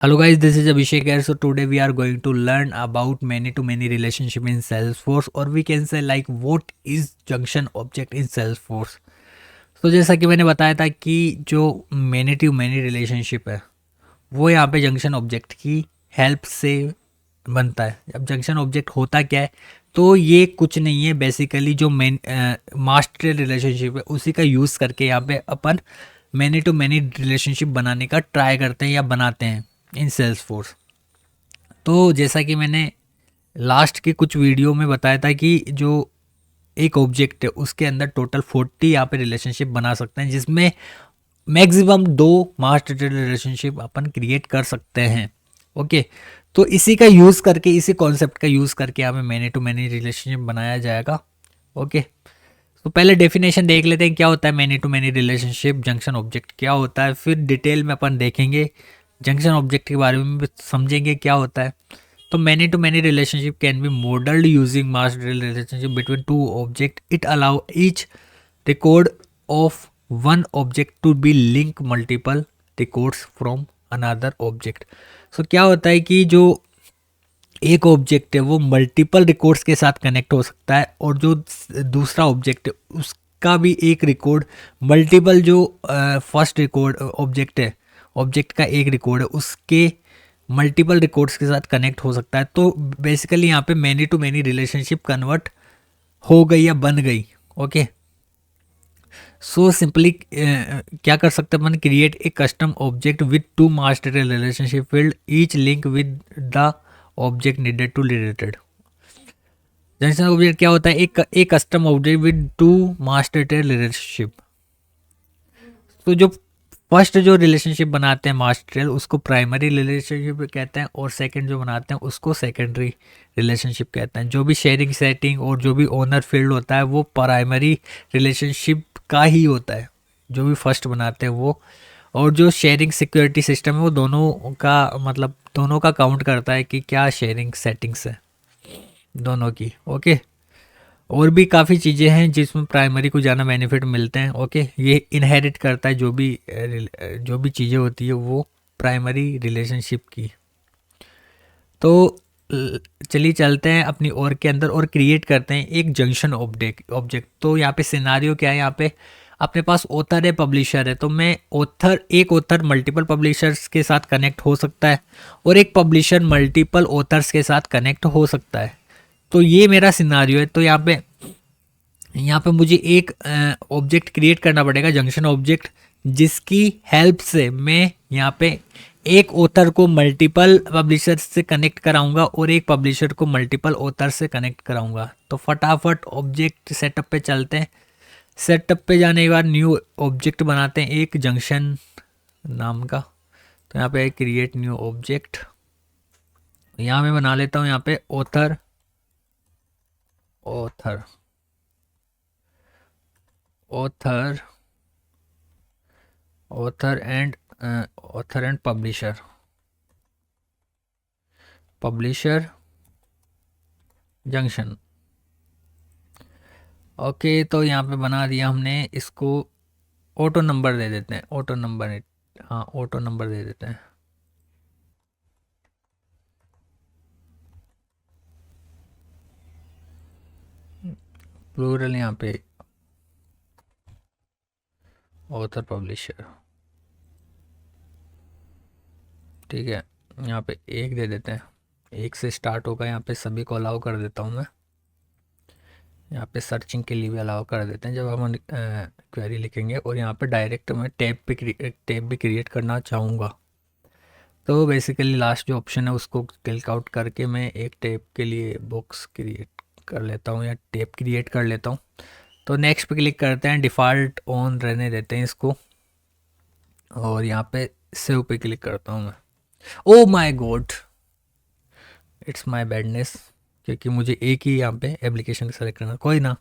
Hello guys, this is Abhishek here. So today we are going to learn about many-to-many relationship in Salesforce, or we can say like what is junction object in Salesforce. तो जैसा कि मैंने बताया था कि जो many to many relationship है वो यहाँ पे जंक्शन ऑब्जेक्ट की हेल्प से बनता है। अब जंक्शन ऑब्जेक्ट होता क्या है, तो ये कुछ नहीं है, बेसिकली जो मेन मास्टर रिलेशनशिप है उसी का यूज़ करके यहाँ पे अपन मैनी टू मैनी रिलेशनशिप बनाने का ट्राई करते हैं या बनाते हैं इन सेल्सफोर्स। तो जैसा कि मैंने लास्ट के कुछ वीडियो में बताया था कि जो एक ऑब्जेक्ट है उसके अंदर टोटल 40 यहाँ पे रिलेशनशिप बना सकते हैं, जिसमें मैक्सिमम 2 मास्टर रिलेशनशिप अपन क्रिएट कर सकते हैं। ओके, तो इसी का यूज़ करके, इसी कॉन्सेप्ट का यूज़ करके यहाँ पे मैनी टू मैनी रिलेशनशिप बनाया जाएगा। ओके, तो पहले डेफिनेशन देख लेते हैं क्या होता है many to many relationship, junction object क्या होता है, फिर डिटेल में अपन देखेंगे जंक्शन ऑब्जेक्ट के बारे में भी समझेंगे क्या होता है। तो many to many relationship can be modelled using mass relationship between two object. It allow each record of one object to be link multiple records from another object. So क्या होता है कि जो एक ऑब्जेक्ट है वो मल्टीपल रिकॉर्ड्स के साथ कनेक्ट हो सकता है, और जो दूसरा ऑब्जेक्ट है उसका भी एक रिकॉर्ड मल्टीपल, जो फर्स्ट रिकॉर्ड ऑब्जेक्ट है, ऑब्जेक्ट का एक रिकॉर्ड है उसके मल्टीपल रिकॉर्ड्स के साथ कनेक्ट हो सकता है। तो बेसिकली यहाँ पे many to many relationship convert हो गई या बन गई। ओके, सो सिंपली क्या कर सकते हैं अपन, create a custom object with two master relationship field, each link with the object needed to related. Junction object क्या होता है, एक custom object with two master relationship. तो जो फर्स्ट जो रिलेशनशिप बनाते हैं मास्टर उसको प्राइमरी रिलेशनशिप कहते हैं, और सेकंड जो बनाते हैं उसको सेकेंडरी रिलेशनशिप कहते हैं। जो भी शेयरिंग सेटिंग और जो भी ओनर फील्ड होता है वो प्राइमरी रिलेशनशिप का ही होता है, जो भी फर्स्ट बनाते हैं वो। और जो शेयरिंग सिक्योरिटी सिस्टम है वो दोनों का, मतलब दोनों का काउंट करता है कि क्या शेयरिंग सेटिंग्स है दोनों की। ओके, और भी काफ़ी चीज़ें हैं जिसमें प्राइमरी को ज़्यादा बेनिफिट मिलते हैं। ओके, ये इनहेरिट करता है जो भी चीज़ें होती है वो प्राइमरी रिलेशनशिप की। तो चलिए चलते हैं अपनी और के अंदर और क्रिएट करते हैं एक जंक्शन ऑब्जेक्ट। तो यहाँ पे सिनारियो क्या है, यहाँ पे अपने पास ऑथर है, पब्लिशर है। तो मैं एक ऑथर मल्टीपल पब्लिशर्स के साथ कनेक्ट हो सकता है, और एक पब्लिशर मल्टीपल ऑथर्स के साथ कनेक्ट हो सकता है। तो ये मेरा सिनारियो है। तो यहाँ पे मुझे एक ऑब्जेक्ट क्रिएट करना पड़ेगा, जंक्शन ऑब्जेक्ट, जिसकी हेल्प से मैं यहाँ पे एक ऑथर को मल्टीपल पब्लिशर से कनेक्ट कराऊंगा और एक पब्लिशर को मल्टीपल ऑथर से कनेक्ट कराऊंगा। तो फटाफट ऑब्जेक्ट सेटअप पे चलते हैं। सेटअप पे जाने के बाद न्यू ऑब्जेक्ट बनाते हैं एक जंक्शन नाम का। तो यहाँ पे क्रिएट न्यू ऑब्जेक्ट, यहाँ मैं बना लेता हूँ यहाँ पे author author author author and publisher junction. Okay, तो यहाँ पे बना दिया हमने इसको। ऑटो नंबर दे देते हैं, ऑटो नंबर, हाँ ऑटो नंबर दे देते हैं। प्लूरल यहाँ पे ऑथर पब्लिशर, ठीक है। यहाँ पे एक दे देते हैं, एक से स्टार्ट होगा। यहाँ पे सभी को अलाउ कर देता हूँ मैं। यहाँ पे सर्चिंग के लिए भी अलाउ कर देते हैं जब हम क्वेरी लिखेंगे। और यहाँ पे डायरेक्ट मैं टैब भी क्रिएट करना चाहूँगा। तो बेसिकली लास्ट जो ऑप्शन है उसको क्लिक आउट करके मैं एक टैब के लिए बॉक्स क्रिएट कर लेता हूँ या टैब क्रिएट कर लेता हूँ। तो नेक्स्ट पे क्लिक करते हैं, डिफ़ॉल्ट ऑन रहने देते हैं इसको, और यहाँ पे सेव पे क्लिक करता हूँ मैं। Oh my God, it's my badness, क्योंकि मुझे एक ही यहाँ पे एप्लीकेशन सेलेक्ट करना। कोई ना,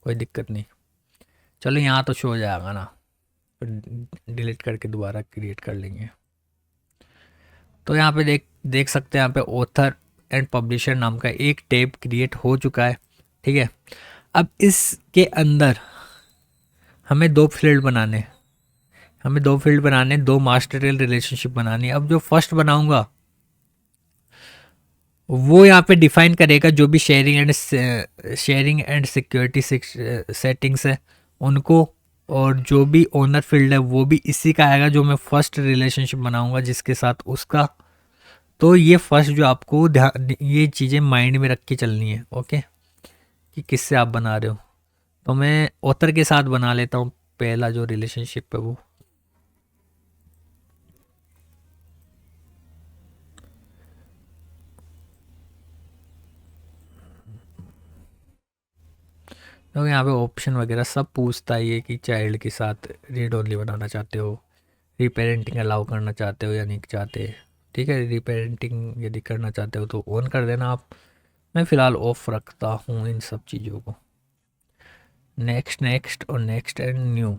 कोई दिक्कत नहीं। चलो यहाँ तो शो हो जाएगा ना, फिर डिलीट करके दोबारा क्रिएट कर लेंगे। तो यहाँ पे देख देख सकते हैं, यहाँ पे ऑथर एंड पब्लिशर नाम का एक टैब क्रिएट हो चुका है, ठीक है। अब इसके अंदर हमें 2 फील्ड बनाने हैं। हमें दो फील्ड बनाने, दो मास्टरियल रिलेशनशिप बनानी है। अब जो फर्स्ट बनाऊंगा वो यहाँ पे डिफाइन करेगा जो भी शेयरिंग एंड सिक्योरिटी सेटिंग्स है उनको, और जो भी ओनर फील्ड है वो भी इसी का आएगा जो मैं फर्स्ट रिलेशनशिप बनाऊंगा जिसके साथ उसका। तो ये फर्स्ट जो आपको ध्यान, ये चीज़ें माइंड में रख के चलनी है, ओके, कि किससे आप बना रहे हो। तो मैं ऑथर के साथ बना लेता हूँ पहला जो रिलेशनशिप है वो। तो यहाँ पे ऑप्शन वगैरह सब पूछता ही है कि चाइल्ड के साथ रीड ओनली बनाना चाहते हो, रीपेरेंटिंग अलाउ करना चाहते हो या नहीं चाहते। ठीक है, रीपेरेंटिंग यदि करना चाहते हो तो ऑन कर देना आप। मैं फ़िलहाल ऑफ रखता हूँ इन सब चीज़ों को। नेक्स्ट नेक्स्ट और नेक्स्ट एंड न्यू,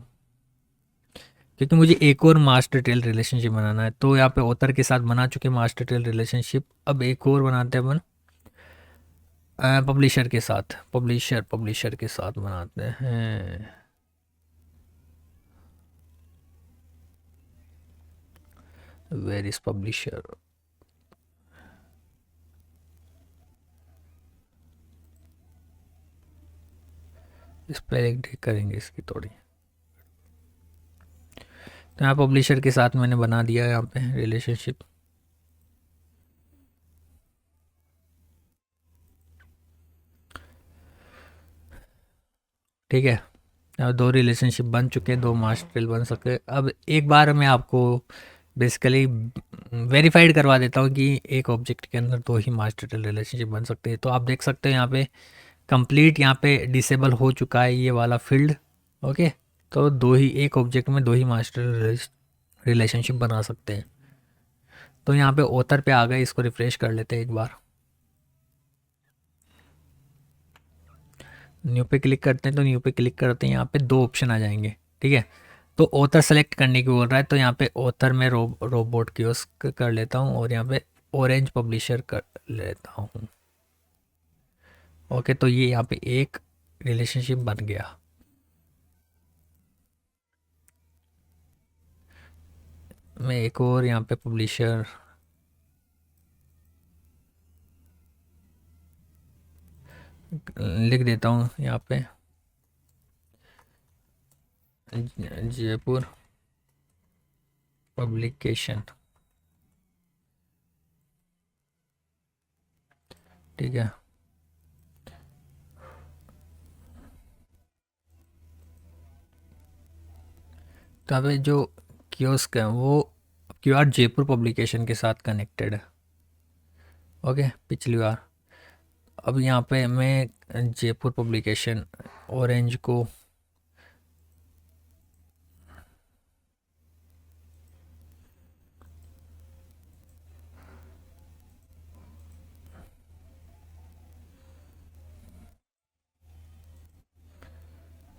क्योंकि मुझे एक और मास्टर टेल रिलेशनशिप बनाना है। तो यहाँ पे ऑथर के साथ बना चुके मास्टर टेल रिलेशनशिप, अब एक और बनाते हैं अपन पब्लिशर के साथ। पब्लिशर के साथ बनाते हैं। Where is publisher? स्पेलिंग ठीक करेंगे इसकी थोड़ी। तो यहाँ पब्लिशर के साथ मैंने बना दिया है यहाँ पे रिलेशनशिप। ठीक है, अब दो रिलेशनशिप बन चुके हैं, दो मास्टर बन सके। अब एक बार मैं आपको बेसिकली वेरीफाइड करवा देता हूँ कि एक ऑब्जेक्ट के अंदर दो ही मास्टर रिलेशनशिप बन सकते हैं। तो आप देख सकते हैं यहाँ पे कंप्लीट, यहाँ पे डिसेबल हो चुका है ये वाला फील्ड, ओके। तो दो ही, एक ऑब्जेक्ट में दो ही मास्टर रिलेशनशिप बना सकते हैं। तो यहाँ पे ऑथर पे आ गए, इसको रिफ्रेश कर लेते हैं एक बार। न्यू पे क्लिक करते हैं, तो न्यू पे क्लिक करते हैं, यहाँ पे दो ऑप्शन आ जाएंगे। ठीक है, तो ऑथर सेलेक्ट करने की बोल रहा है, तो यहाँ पे ऑथर में रोबोट कियोस्क कर लेता हूँ और यहाँ पे ऑरेंज पब्लिशर कर लेता हूँ। ओके, तो ये यहाँ पे एक रिलेशनशिप बन गया। मैं एक और यहाँ पे पब्लिशर लिख देता हूँ यहाँ पे, जयपुर पब्लिकेशन। ठीक है, तो यहाँ पे जो कियोस्क है वो क्यूआर जयपुर पब्लिकेशन के साथ कनेक्टेड है, ओके, पिछली बार। अब यहाँ पे मैं जयपुर पब्लिकेशन ऑरेंज को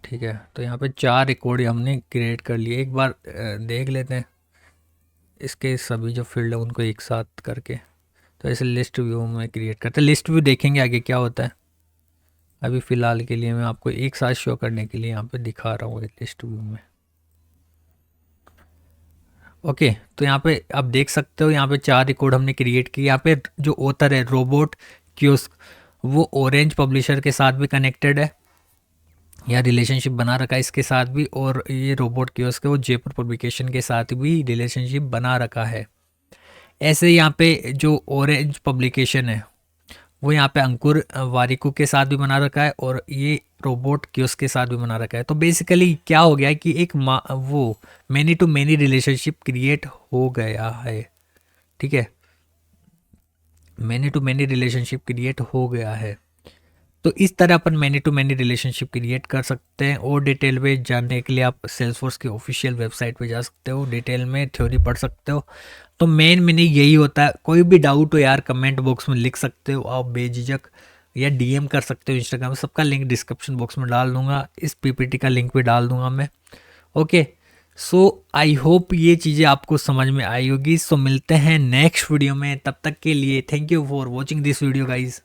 ठीक है, तो यहाँ पे चार रिकॉर्ड हमने क्रिएट कर लिए। एक बार देख लेते हैं इसके सभी जो फील्ड है उनको एक साथ करके। तो ऐसे लिस्ट व्यू में क्रिएट करते हैं, लिस्ट व्यू देखेंगे आगे क्या होता है। अभी फ़िलहाल के लिए मैं आपको एक साथ शो करने के लिए यहाँ पे दिखा रहा हूँ लिस्ट व्यू में। ओके, तो यहाँ पे आप देख सकते हो, यहाँ पे चार रिकॉर्ड हमने क्रिएट किए। यहाँ पे जो ऑथर है रोबोट कियोस्क, वो ऑरेंज पब्लिशर के साथ भी कनेक्टेड है, या रिलेशनशिप बना रखा है इसके साथ भी। और ये रोबोट कियोस्क है वो जयपुर पब्लिकेशन के साथ भी रिलेशनशिप बना रखा है। ऐसे यहाँ पे जो ऑरेंज पब्लिकेशन है वो यहाँ पे अंकुर वारिकू के साथ भी बना रखा है, और ये रोबोट कियोस्क के साथ भी बना रखा है। तो बेसिकली क्या हो गया है कि एक वो many to many relationship create हो गया है। ठीक है, many to many relationship create हो गया है। तो इस तरह अपन many to many relationship create कर सकते हैं। और डिटेल में जानने के लिए आप सेल्सफोर्स की ऑफिशियल वेबसाइट पे जा सकते हो, डिटेल में थ्योरी पढ़ सकते हो। तो मेन मीनिंग यही होता है। कोई भी डाउट हो यार कमेंट बॉक्स में लिख सकते हो आप बेझिझक, या डीएम कर सकते हो इंस्टाग्राम में। सबका लिंक डिस्क्रिप्शन बॉक्स में डाल दूंगा, इस पीपीटी का लिंक भी डाल दूंगा मैं। ओके, सो आई होप ये चीज़ें आपको समझ में आई होगी। सो मिलते हैं नेक्स्ट वीडियो में, तब तक के लिए thank you for watching this video guys.